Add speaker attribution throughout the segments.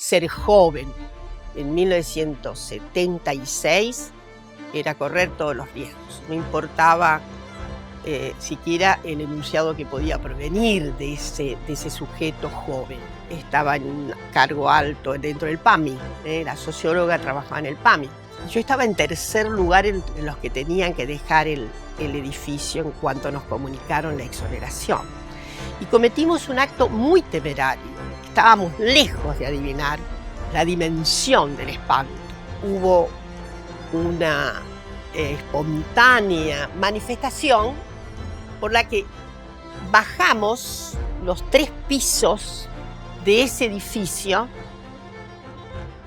Speaker 1: ser joven en 1976 era correr todos los riesgos. No importaba siquiera el enunciado que podía provenir de ese sujeto joven. Estaba en un cargo alto dentro del PAMI, era socióloga, trabajaba en el PAMI. Yo estaba en tercer lugar entre los que tenían que dejar el edificio en cuanto nos comunicaron la exoneración. Y cometimos un acto muy temerario. Estábamos lejos de adivinar la dimensión del espanto. Hubo una espontánea manifestación por la que bajamos los 3 pisos de ese edificio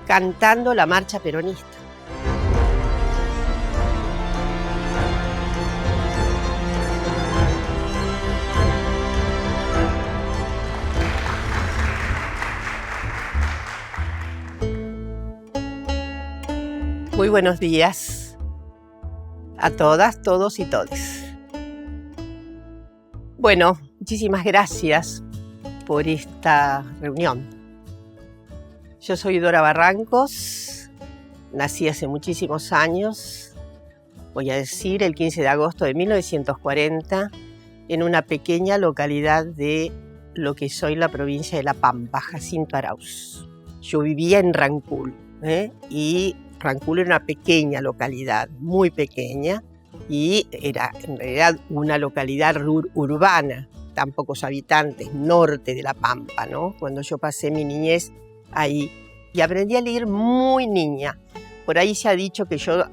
Speaker 1: cantando la marcha peronista. Muy buenos días a todas, todos y todes. Bueno, muchísimas gracias por esta reunión. Yo soy Dora Barrancos, nací hace muchísimos años, voy a decir el 15 de agosto de 1940, en una pequeña localidad de lo que soy la provincia de La Pampa, Jacinto Arauz. Yo vivía en Rancul, y Rancul era una pequeña localidad, muy pequeña, y era en realidad una localidad urbana, tan pocos habitantes, norte de La Pampa, ¿no? Cuando yo pasé mi niñez ahí, y aprendí a leer muy niña. Por ahí se ha dicho que yo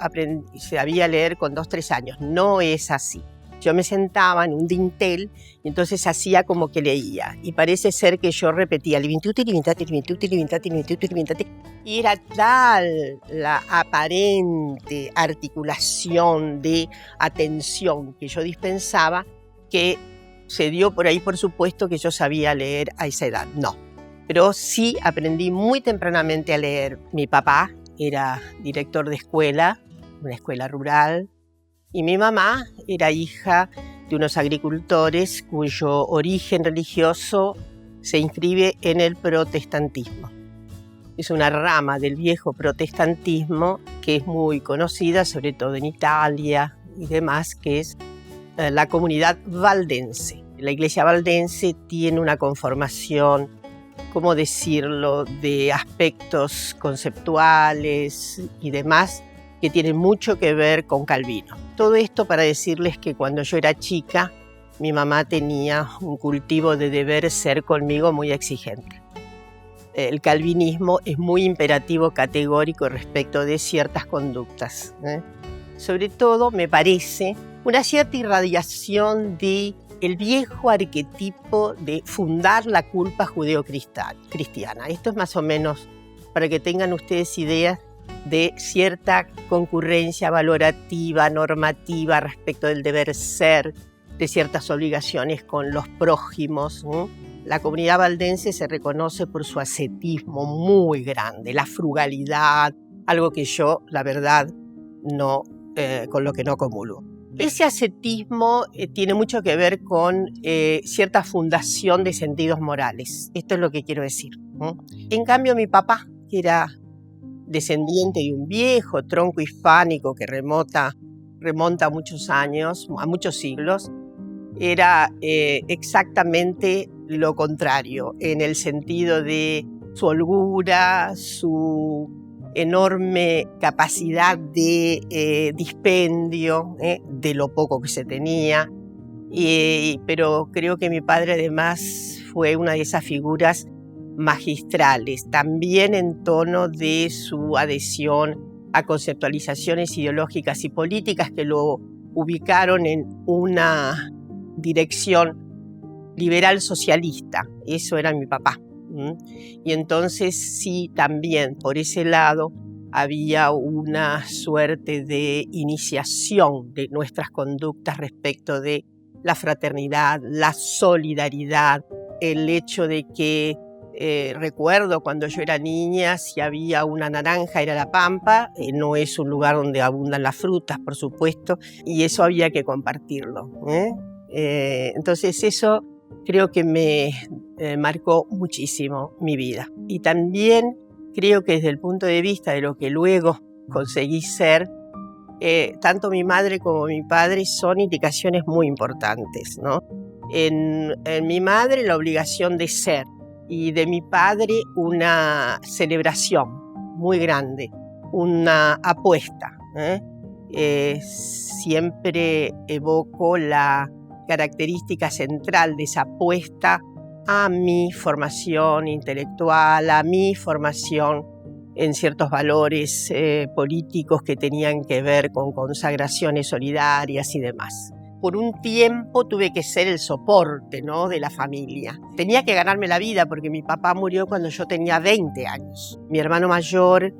Speaker 1: sabía leer con 2, 3 años. No es así. Yo me sentaba en un dintel y entonces hacía como que leía. Y parece ser que yo repetía y era tal la aparente articulación de atención que yo dispensaba que se dio por ahí por supuesto que yo sabía leer a esa edad. No, pero sí aprendí muy tempranamente a leer. Mi papá era director de escuela, una escuela rural, y mi mamá era hija de unos agricultores cuyo origen religioso se inscribe en el protestantismo. Es una rama del viejo protestantismo que es muy conocida, sobre todo en Italia y demás, que es la comunidad valdense. La iglesia valdense tiene una conformación, ¿cómo decirlo?, de aspectos conceptuales y demás que tienen mucho que ver con Calvino. Todo esto para decirles que cuando yo era chica, mi mamá tenía un cultivo de deber ser conmigo muy exigente. El calvinismo es muy imperativo, categórico respecto de ciertas conductas. Sobre todo, me parece, una cierta irradiación del viejo arquetipo de fundar la culpa judeo-cristiana. Esto es más o menos para que tengan ustedes ideas de cierta concurrencia valorativa, normativa respecto del deber ser, de ciertas obligaciones con los prójimos. La comunidad valdense se reconoce por su ascetismo muy grande, la frugalidad, algo que yo, la verdad, no, con lo que no comulgo. Ese ascetismo tiene mucho que ver con cierta fundación de sentidos morales. Esto es lo que quiero decir. En cambio, mi papá, que era descendiente de un viejo tronco hispánico que remonta a muchos años, a muchos siglos, era exactamente lo contrario, en el sentido de su holgura, su enorme capacidad de dispendio, de lo poco que se tenía. Pero creo que mi padre además fue una de esas figuras magistrales, también en tono de su adhesión a conceptualizaciones ideológicas y políticas que lo ubicaron en una dirección liberal socialista. Eso era mi papá. Y entonces sí, también por ese lado había una suerte de iniciación de nuestras conductas respecto de la fraternidad, la solidaridad, el hecho de que recuerdo cuando yo era niña, si había una naranja era La Pampa, no es un lugar donde abundan las frutas, por supuesto, y eso había que compartirlo. Entonces eso creo que me marcó muchísimo mi vida. Y también creo que desde el punto de vista de lo que luego conseguí ser, tanto mi madre como mi padre son indicaciones muy importantes, ¿no? En mi madre la obligación de ser y de mi padre una celebración muy grande, una apuesta. Siempre evoco la característica central de esa apuesta a mi formación intelectual, a mi formación en ciertos valores políticos que tenían que ver con consagraciones solidarias y demás. Por un tiempo tuve que ser el soporte, ¿no?, de la familia. Tenía que ganarme la vida porque mi papá murió cuando yo tenía 20 años. Mi hermano mayor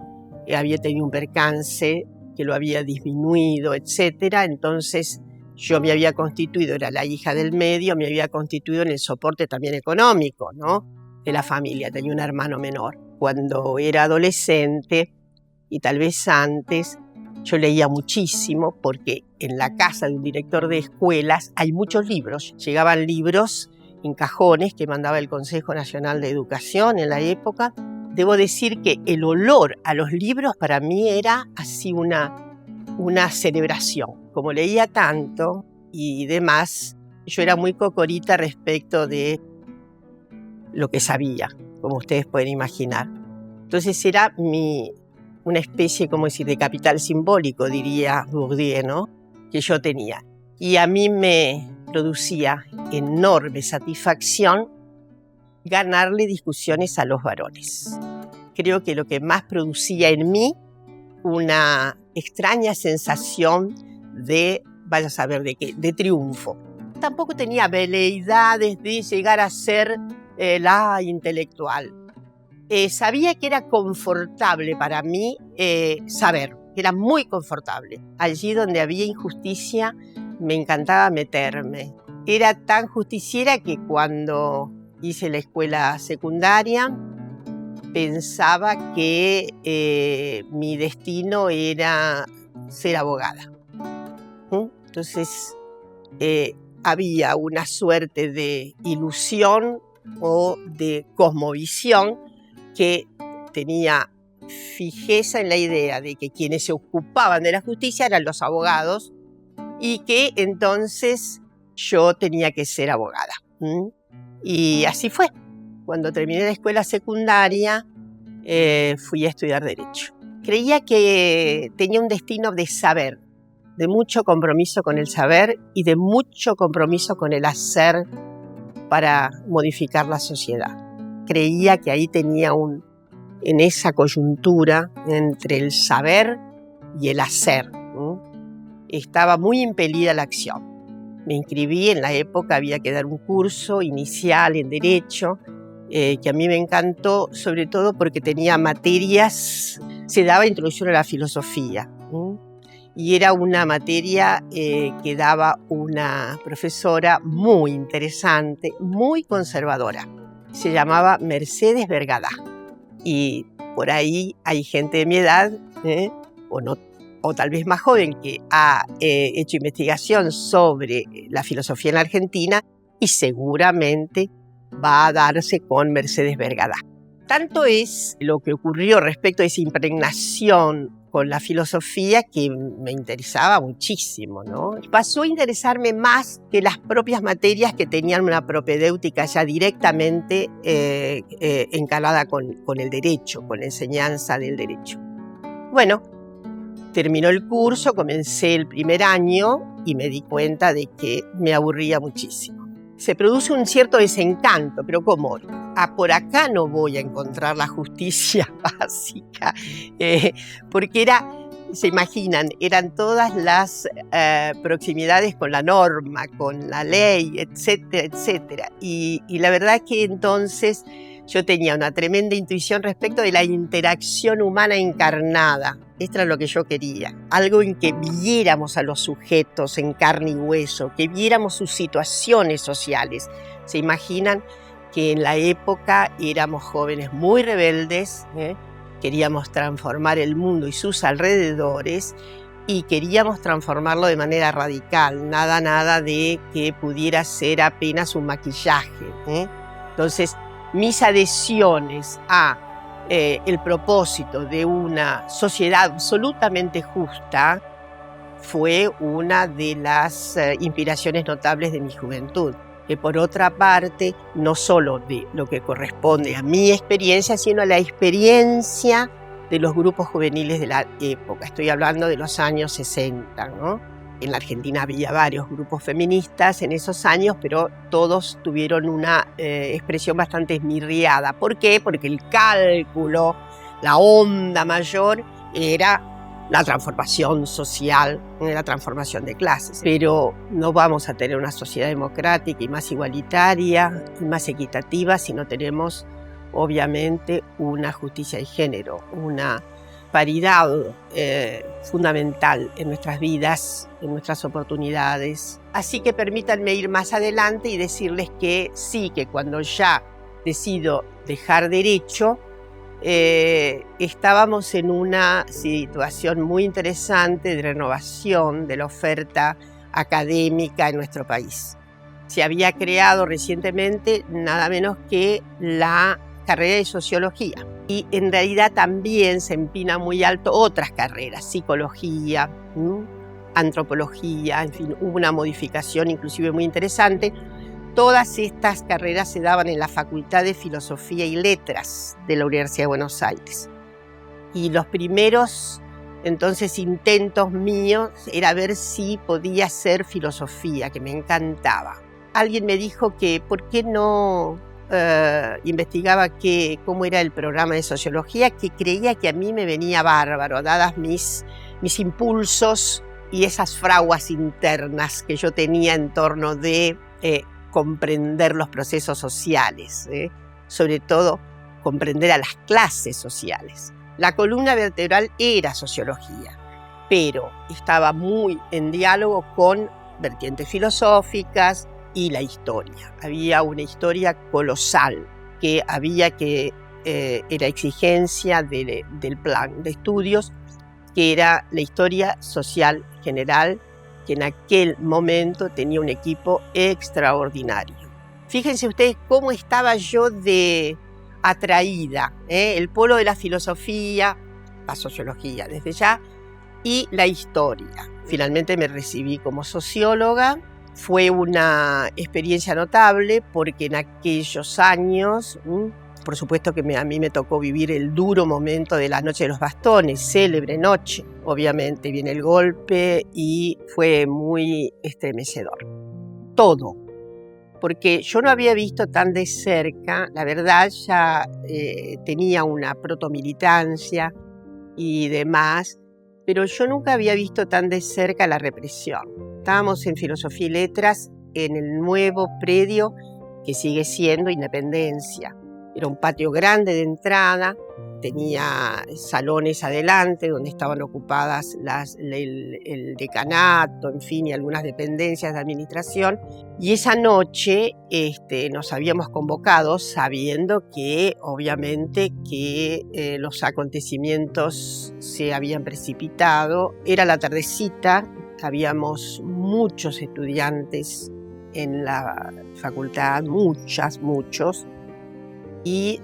Speaker 1: había tenido un percance que lo había disminuido, etcétera. Entonces yo me había constituido, era la hija del medio, me había constituido en el soporte también económico, ¿no?, de la familia. Tenía un hermano menor. Cuando era adolescente, y tal vez antes, yo leía muchísimo porque en la casa de un director de escuelas hay muchos libros. Llegaban libros en cajones que mandaba el Consejo Nacional de Educación en la época. Debo decir que el olor a los libros para mí era así una celebración. Como leía tanto y demás, yo era muy cocorita respecto de lo que sabía, como ustedes pueden imaginar. Entonces era una especie, como decir, de capital simbólico, diría Bourdieu, ¿no?, que yo tenía. Y a mí me producía enorme satisfacción ganarle discusiones a los varones. Creo que lo que más producía en mí una extraña sensación de, vaya a saber de qué, de triunfo. Tampoco tenía veleidades de llegar a ser la intelectual. Sabía que era confortable para mí saber, era muy confortable. Allí donde había injusticia me encantaba meterme. Era tan justiciera que cuando hice la escuela secundaria pensaba que mi destino era ser abogada. Entonces había una suerte de ilusión o de cosmovisión que tenía fijeza en la idea de que quienes se ocupaban de la justicia eran los abogados y que entonces yo tenía que ser abogada. Y así fue. Cuando terminé la escuela secundaria fui a estudiar Derecho. Creía que tenía un destino de saber, de mucho compromiso con el saber y de mucho compromiso con el hacer para modificar la sociedad. Creía que ahí tenía en esa coyuntura entre el saber y el hacer, ¿no?, estaba muy impelida a la acción. Me inscribí, en la época había que dar un curso inicial en Derecho, que a mí me encantó, sobre todo porque tenía materias, se daba introducción a la filosofía, y era una materia que daba una profesora muy interesante, muy conservadora. Se llamaba Mercedes Vergadá. Y por ahí hay gente de mi edad, o tal vez más joven, que ha hecho investigación sobre la filosofía en la Argentina y seguramente va a darse con Mercedes Vergadá. Tanto es lo que ocurrió respecto a esa impregnación con la filosofía que me interesaba muchísimo, ¿no? Pasó a interesarme más que las propias materias que tenían una propedéutica ya directamente encalada con el derecho, con la enseñanza del derecho. Bueno, terminó el curso, comencé el primer año y me di cuenta de que me aburría muchísimo. Se produce un cierto desencanto, pero ¿cómo? Por acá no voy a encontrar la justicia básica, porque se imaginan, eran todas las proximidades con la norma, con la ley, etcétera, etcétera. Y la verdad es que entonces yo tenía una tremenda intuición respecto de la interacción humana encarnada. Esto era lo que yo quería, algo en que viéramos a los sujetos en carne y hueso, que viéramos sus situaciones sociales. ¿Se imaginan que en la época éramos jóvenes muy rebeldes, queríamos transformar el mundo y sus alrededores y queríamos transformarlo de manera radical, nada de que pudiera ser apenas un maquillaje. Entonces, mis adhesiones a el propósito de una sociedad absolutamente justa fue una de las inspiraciones notables de mi juventud. Que por otra parte, no solo de lo que corresponde a mi experiencia, sino a la experiencia de los grupos juveniles de la época. Estoy hablando de los años 60, ¿no? En la Argentina había varios grupos feministas en esos años, pero todos tuvieron una expresión bastante esmirriada. ¿Por qué? Porque el cálculo, la onda mayor, era la transformación social, la transformación de clases. Pero no vamos a tener una sociedad democrática y más igualitaria y más equitativa si no tenemos, obviamente, una justicia de género, una paridad fundamental en nuestras vidas, en nuestras oportunidades. Así que permítanme ir más adelante y decirles que sí, que cuando ya decido dejar derecho, estábamos en una situación muy interesante de renovación de la oferta académica en nuestro país. Se había creado recientemente nada menos que la carrera de sociología y en realidad también se empina muy alto otras carreras, psicología, antropología, en fin, hubo una modificación inclusive muy interesante. Todas estas carreras se daban en la Facultad de Filosofía y Letras de la Universidad de Buenos Aires. Y los primeros, entonces, intentos míos era ver si podía hacer filosofía, que me encantaba. Alguien me dijo que por qué no investigaba cómo era el programa de sociología, que creía que a mí me venía bárbaro, dadas mis impulsos y esas fraguas internas que yo tenía en torno de comprender los procesos sociales, sobre todo comprender a las clases sociales. La columna vertebral era sociología, pero estaba muy en diálogo con vertientes filosóficas y la historia. Había una historia colosal que era exigencia del plan de estudios, que era la historia social general, que en aquel momento tenía un equipo extraordinario. Fíjense ustedes cómo estaba yo de atraída, el polo de la filosofía, la sociología desde ya, y la historia. Finalmente me recibí como socióloga. Fue una experiencia notable porque en aquellos años, por supuesto que a mí me tocó vivir el duro momento de la Noche de los Bastones, célebre noche. Obviamente viene el golpe y fue muy estremecedor. Todo. Porque yo no había visto tan de cerca, la verdad ya tenía una protomilitancia y demás, pero yo nunca había visto tan de cerca la represión. Estábamos en Filosofía y Letras en el nuevo predio que sigue siendo Independencia. Era un patio grande de entrada, tenía salones adelante donde estaban ocupadas el decanato, en fin, y algunas dependencias de administración. Y esa noche nos habíamos convocado sabiendo que, obviamente, que los acontecimientos se habían precipitado. Era la tardecita, habíamos muchos estudiantes en la facultad, muchos. Y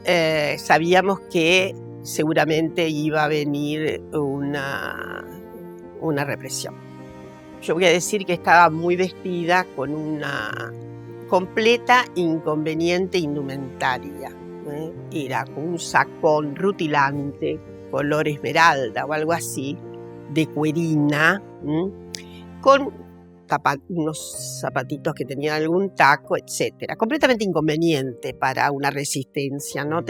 Speaker 1: sabíamos que seguramente iba a venir una represión. Yo voy a decir que estaba muy vestida con una completa inconveniente indumentaria. Era con un sacón rutilante, color esmeralda o algo así, de cuerina, con unos zapatitos que tenían algún taco, etc. Completamente inconveniente para una resistencia, ¿no?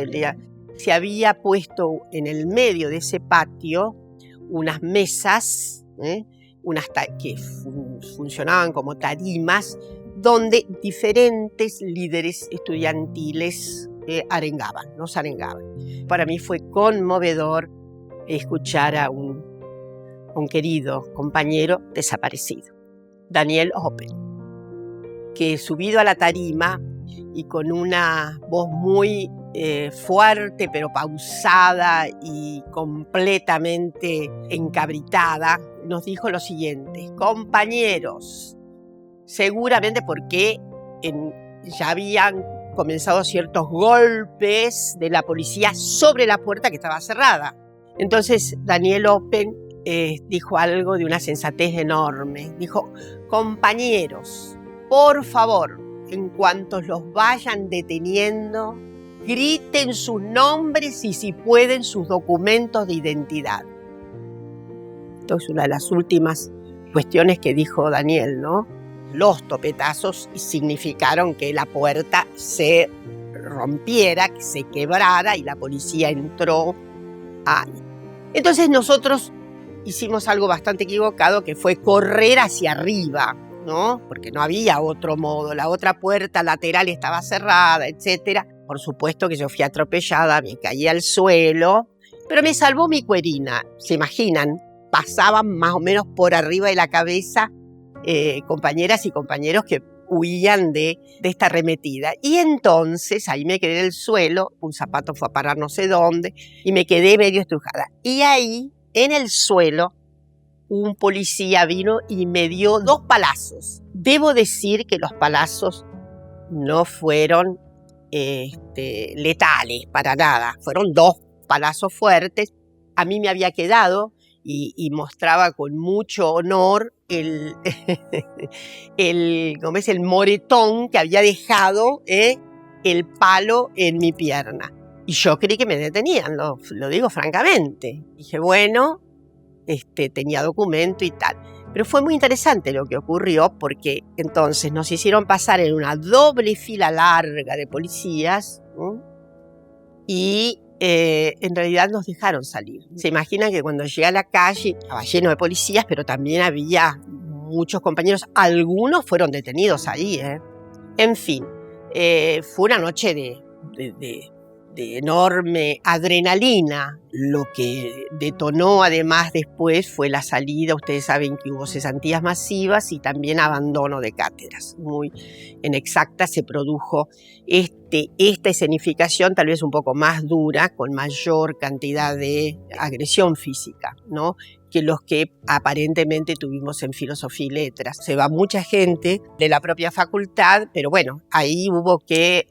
Speaker 1: Se había puesto en el medio de ese patio unas mesas, que funcionaban como tarimas, donde diferentes líderes estudiantiles nos arengaban. Para mí fue conmovedor escuchar a un querido compañero desaparecido, Daniel Oppen, que subido a la tarima y con una voz muy fuerte pero pausada y completamente encabritada, nos dijo lo siguiente: compañeros, seguramente porque ya habían comenzado ciertos golpes de la policía sobre la puerta que estaba cerrada. Entonces Daniel Open dijo algo de una sensatez enorme. Dijo: compañeros, por favor, en cuanto los vayan deteniendo, griten sus nombres y, si pueden, sus documentos de identidad. Esto es una de las últimas cuestiones que dijo Daniel, ¿no? Los topetazos significaron que la puerta se rompiera, que se quebrara y la policía entró ahí. Entonces nosotros hicimos algo bastante equivocado, que fue correr hacia arriba, ¿no? Porque no había otro modo. La otra puerta lateral estaba cerrada, etc. Por supuesto que yo fui atropellada, me caí al suelo, pero me salvó mi cuerina. ¿Se imaginan? Pasaban más o menos por arriba de la cabeza compañeras y compañeros que huían de esta arremetida. Y entonces ahí me quedé en el suelo, un zapato fue a parar no sé dónde, y me quedé medio estrujada. Y ahí, en el suelo, un policía vino y me dio 2 palazos. Debo decir que los palazos no fueron letales para nada, fueron 2 palazos fuertes. A mí me había quedado y mostraba con mucho honor el moretón que había dejado el palo en mi pierna. Y yo creí que me detenían, lo digo francamente. Dije, bueno, tenía documento y tal. Pero fue muy interesante lo que ocurrió, porque entonces nos hicieron pasar en una doble fila larga de policías, ¿no? Y en realidad nos dejaron salir. Se imaginan que cuando llegué a la calle estaba lleno de policías, pero también había muchos compañeros. Algunos fueron detenidos ahí. En fin, fue una noche de enorme adrenalina. Lo que detonó además después fue la salida. Ustedes saben que hubo cesantías masivas y también abandono de cátedras. Muy en exacta se produjo esta escenificación, tal vez un poco más dura, con mayor cantidad de agresión física, ¿no?, que los que aparentemente tuvimos en Filosofía y Letras. Se va mucha gente de la propia facultad, pero bueno, ahí hubo que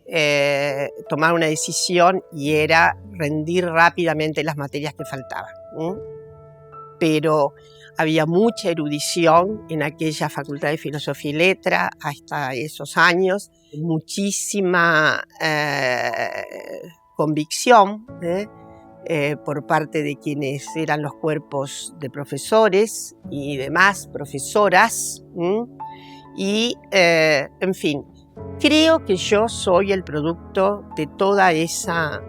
Speaker 1: tomar una decisión, y era rendir rápidamente las materias que faltaban, ¿no? Pero había mucha erudición en aquella facultad de Filosofía y Letras hasta esos años, muchísima convicción, por parte de quienes eran los cuerpos de profesores y demás profesoras, y en fin, creo que yo soy el producto de toda esa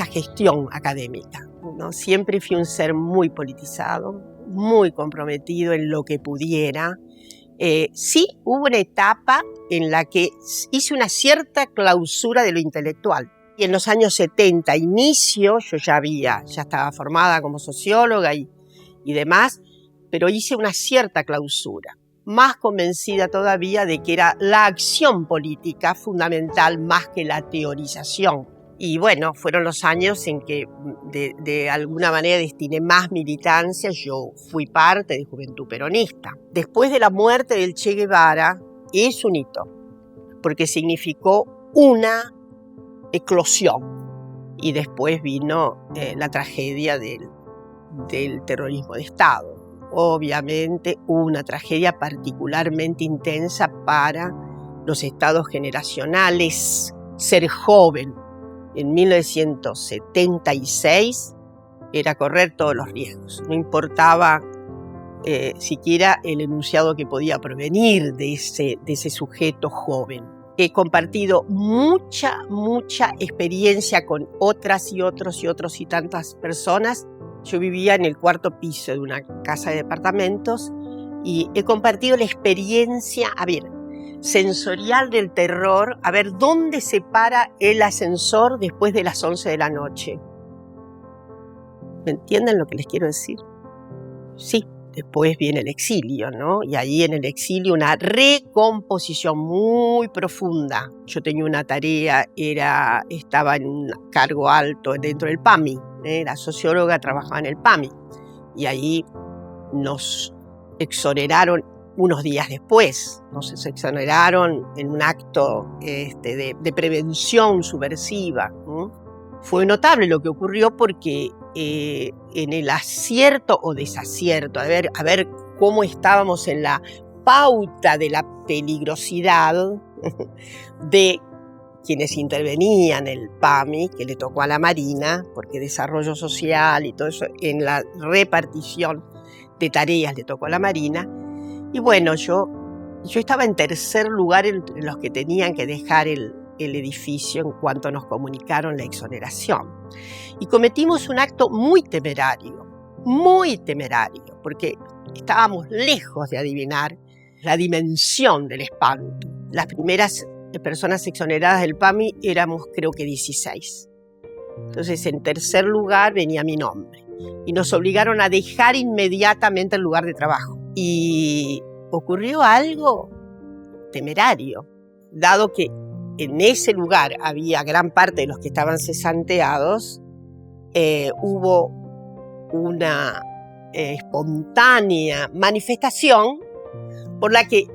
Speaker 1: gestión académica, ¿no? Siempre fui un ser muy politizado, muy comprometido en lo que pudiera. Sí, hubo una etapa en la que hice una cierta clausura de lo intelectual. Y en los años 70, inicio, yo ya estaba formada como socióloga y demás, pero hice una cierta clausura, más convencida todavía de que era la acción política fundamental más que la teorización. Y bueno, fueron los años en que de alguna manera destiné más militancia. Yo fui parte de Juventud Peronista. Después de la muerte del Che Guevara, es un hito, porque significó una eclosión. Y después vino la tragedia del terrorismo de Estado. Obviamente una tragedia particularmente intensa para los estados generacionales. Ser joven en 1976 era correr todos los riesgos. No importaba siquiera el enunciado que podía provenir de ese sujeto joven. He compartido mucha experiencia con otras y otros y tantas personas. Yo vivía en el 4º piso de una casa de departamentos y he compartido la experiencia, sensorial del terror, dónde se para el ascensor después de las 11 de la noche. ¿Me entienden lo que les quiero decir? Sí. Después viene el exilio, ¿no? Y ahí en el exilio una recomposición muy profunda. Yo tenía una tarea, estaba en un cargo alto dentro del PAMI, era socióloga, trabajaba en el PAMI. Y ahí nos exoneraron unos días después. Nos exoneraron en un acto de prevención subversiva, ¿no? Fue notable lo que ocurrió porque en el acierto o desacierto, a ver cómo estábamos en la pauta de la peligrosidad de quienes intervenían en el PAMI, que le tocó a la Marina, porque desarrollo social y todo eso, en la repartición de tareas le tocó a la Marina. Y bueno, yo estaba en tercer lugar entre los que tenían que dejar el edificio en cuanto nos comunicaron la exoneración. Y cometimos un acto muy temerario, porque estábamos lejos de adivinar la dimensión del espanto. Las primeras personas exoneradas del PAMI éramos creo que 16. Entonces en tercer lugar venía mi nombre y nos obligaron a dejar inmediatamente el lugar de trabajo. Y ocurrió algo temerario, dado que en ese lugar había gran parte de los que estaban cesanteados. Hubo una espontánea manifestación por la que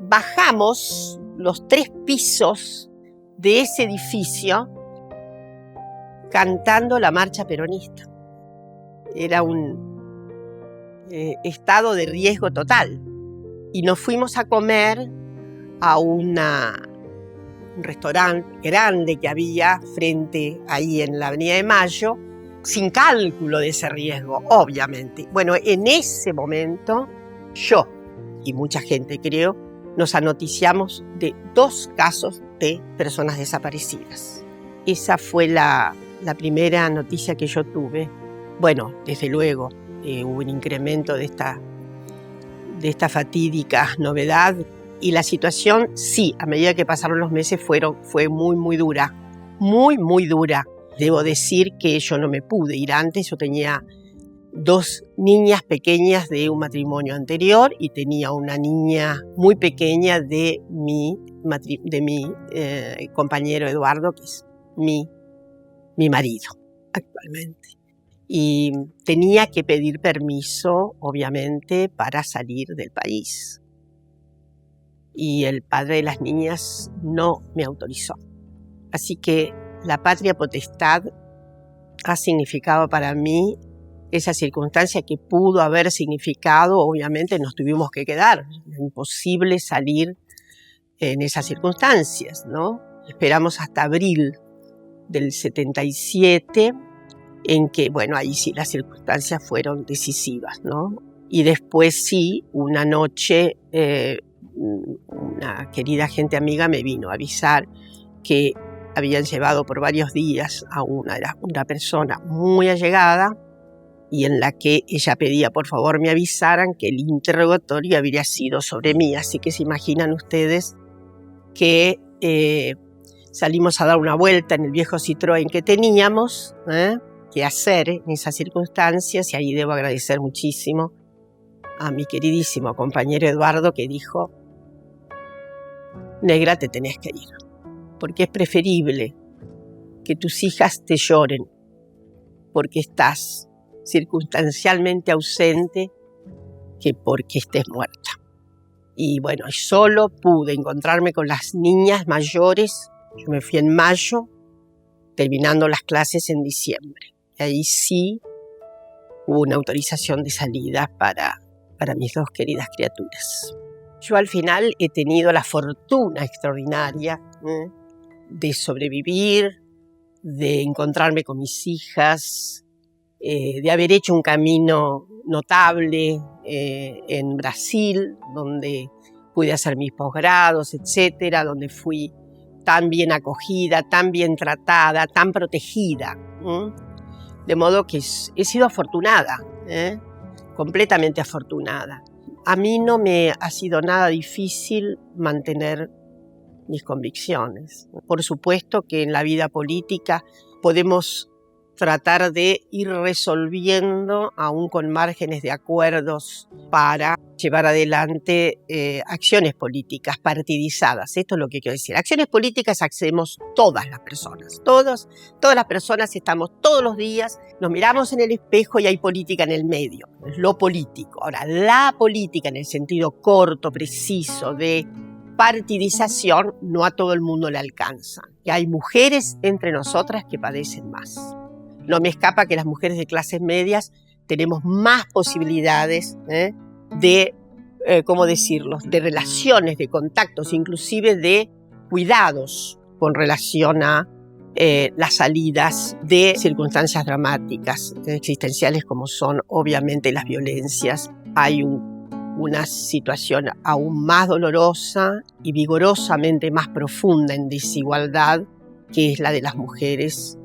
Speaker 1: bajamos los 3 pisos de ese edificio cantando la marcha peronista. Era un estado de riesgo total. Y nos fuimos a comer a un restaurante grande que había frente ahí en la Avenida de Mayo, sin cálculo de ese riesgo, obviamente. Bueno, en ese momento yo y mucha gente, creo, nos anoticiamos de 2 casos de personas desaparecidas. Esa fue la primera noticia que yo tuve. Bueno, desde luego hubo un incremento de esta fatídica novedad. Y la situación, sí, a medida que pasaron los meses fue muy, muy dura. Muy, muy dura. Debo decir que yo no me pude ir antes. Yo tenía 2 niñas pequeñas de un matrimonio anterior y tenía una niña muy pequeña de mi compañero Eduardo, que es mi marido actualmente. Y tenía que pedir permiso, obviamente, para salir del país. Y el padre de las niñas no me autorizó. Así que la patria potestad ha significado para mí esa circunstancia que pudo haber significado, obviamente nos tuvimos que quedar. Es imposible salir en esas circunstancias, ¿no? Esperamos hasta abril del 77, en que, bueno, ahí sí las circunstancias fueron decisivas, ¿no? Y después sí, una noche, una querida gente amiga me vino a avisar que habían llevado por varios días a una persona muy allegada y en la que ella pedía por favor me avisaran que el interrogatorio habría sido sobre mí. Así que se imaginan ustedes que salimos a dar una vuelta en el viejo Citroën que teníamos que hacer en esas circunstancias, y ahí debo agradecer muchísimo a mi queridísimo compañero Eduardo, que dijo: negra, te tenés que ir, porque es preferible que tus hijas te lloren porque estás circunstancialmente ausente que porque estés muerta. Y bueno, solo pude encontrarme con las niñas mayores. Yo me fui en mayo, terminando las clases en diciembre. Y ahí sí hubo una autorización de salida para mis 2 queridas criaturas. Yo al final he tenido la fortuna extraordinaria de sobrevivir, de encontrarme con mis hijas, de haber hecho un camino notable en Brasil, donde pude hacer mis posgrados, etcétera, donde fui tan bien acogida, tan bien tratada, tan protegida. De modo que he sido afortunada, completamente afortunada. A mí no me ha sido nada difícil mantener mis convicciones. Por supuesto que en la vida política podemos tratar de ir resolviendo, aún con márgenes de acuerdos, para llevar adelante acciones políticas partidizadas. Esto es lo que quiero decir. Acciones políticas hacemos todas las personas. Todas las personas estamos todos los días, nos miramos en el espejo y hay política en el medio. Es lo político. Ahora, la política en el sentido corto, preciso, de partidización, no a todo el mundo le alcanza. Y hay mujeres entre nosotras que padecen más. No me escapa que las mujeres de clases medias tenemos más posibilidades de, ¿cómo decirlo?, de relaciones, de contactos, inclusive de cuidados con relación a las salidas de circunstancias dramáticas, existenciales, como son obviamente las violencias. Hay una situación aún más dolorosa y vigorosamente más profunda en desigualdad, que es la de las mujeres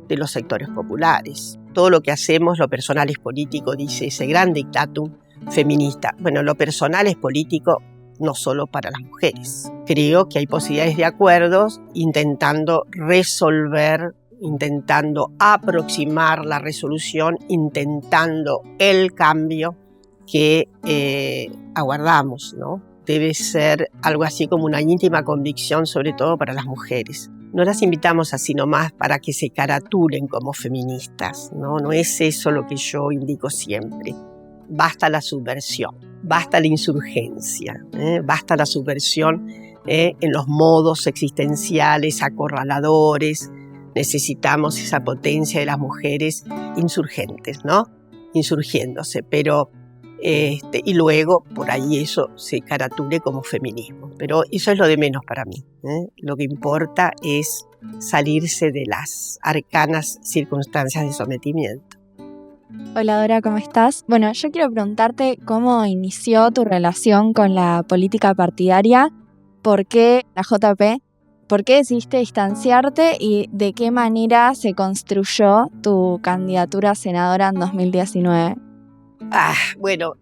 Speaker 1: de los sectores populares. Todo lo que hacemos, lo personal es político, dice ese gran dictatum feminista. Bueno, lo personal es político no solo para las mujeres. Creo que hay posibilidades de acuerdos, intentando resolver, intentando aproximar la resolución, intentando el cambio que aguardamos, ¿no? Debe ser algo así como una íntima convicción, sobre todo para las mujeres. No las invitamos así nomás para que se caratulen como feministas, ¿no? No es eso lo que yo indico siempre. Basta la subversión, basta la insurgencia, basta la subversión en los modos existenciales acorraladores. Necesitamos esa potencia de las mujeres insurgentes, ¿no? Insurgiéndose, pero y luego por ahí eso se caratule como feminismo. Pero eso es lo de menos para mí. Lo que importa es salirse de las arcanas circunstancias de sometimiento.
Speaker 2: Hola Dora, ¿cómo estás? Bueno, yo quiero preguntarte cómo inició tu relación con la política partidaria, por qué la JP, por qué decidiste distanciarte y de qué manera se construyó tu candidatura a senadora en 2019.
Speaker 1: Bueno,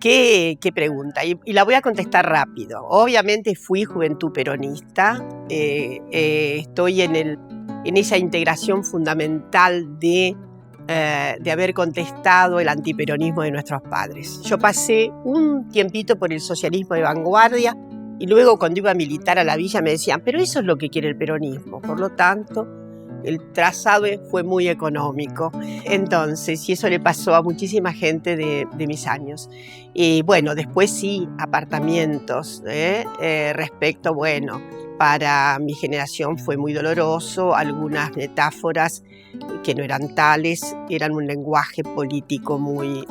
Speaker 1: qué pregunta, y la voy a contestar rápido. Obviamente fui Juventud Peronista, estoy en esa integración fundamental de haber contestado el antiperonismo de nuestros padres. Yo pasé un tiempito por el socialismo de vanguardia y luego cuando iba a militar a la villa me decían, pero eso es lo que quiere el peronismo. Por lo tanto, el trazado fue muy económico. Entonces, y eso le pasó a muchísima gente de mis años. Y bueno, después sí, apartamientos. Respecto, bueno, para mi generación fue muy doloroso. Algunas metáforas que no eran tales, eran un lenguaje político muy,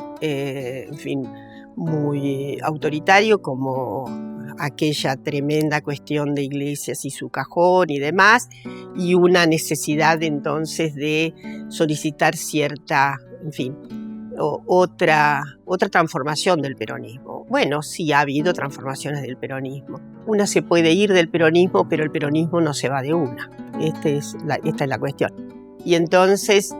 Speaker 1: muy autoritario, como aquella tremenda cuestión de Iglesias y su cajón y demás, y una necesidad entonces de solicitar cierta, otra transformación del peronismo. Bueno, sí ha habido transformaciones del peronismo. Una se puede ir del peronismo, pero el peronismo no se va de una. Esta es la cuestión. Y entonces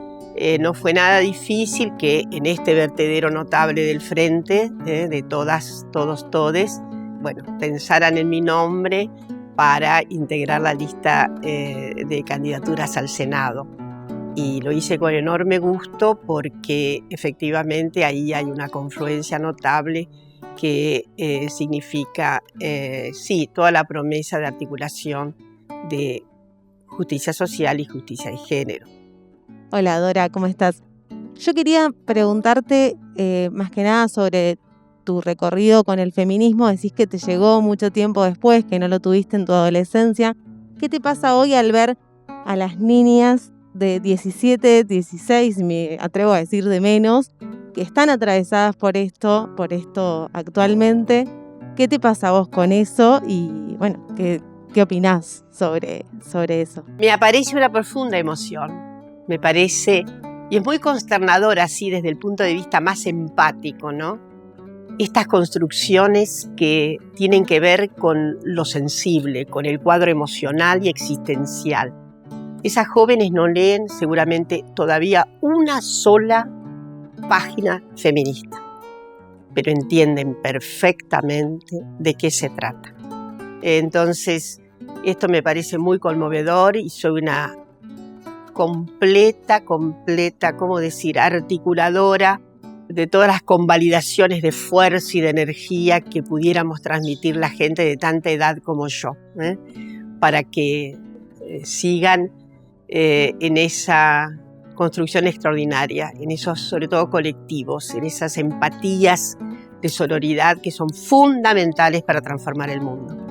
Speaker 1: no fue nada difícil que en este vertedero notable del frente, de todas, todos, todes, bueno, pensaran en mi nombre para integrar la lista de candidaturas al Senado. Y lo hice con enorme gusto porque efectivamente ahí hay una confluencia notable que significa, sí, toda la promesa de articulación de justicia social y justicia de género.
Speaker 3: Hola Dora, ¿cómo estás? Yo quería preguntarte más que nada sobre tu recorrido con el feminismo. Decís que te llegó mucho tiempo después, que no lo tuviste en tu adolescencia. ¿Qué te pasa hoy al ver a las niñas de 17, 16, me atrevo a decir de menos, que están atravesadas por esto actualmente? ¿Qué te pasa a vos con eso? Y bueno, ¿qué opinás sobre eso?
Speaker 1: Me aparece una profunda emoción, me parece, y es muy consternador así desde el punto de vista más empático, ¿no? Estas construcciones que tienen que ver con lo sensible, con el cuadro emocional y existencial. Esas jóvenes no leen seguramente todavía una sola página feminista, pero entienden perfectamente de qué se trata. Entonces, esto me parece muy conmovedor y soy una completa, ¿cómo decir?, articuladora de todas las convalidaciones de fuerza y de energía que pudiéramos transmitir la gente de tanta edad como yo, para que sigan en esa construcción extraordinaria, en esos, sobre todo colectivos, en esas empatías de sororidad que son fundamentales para transformar el mundo.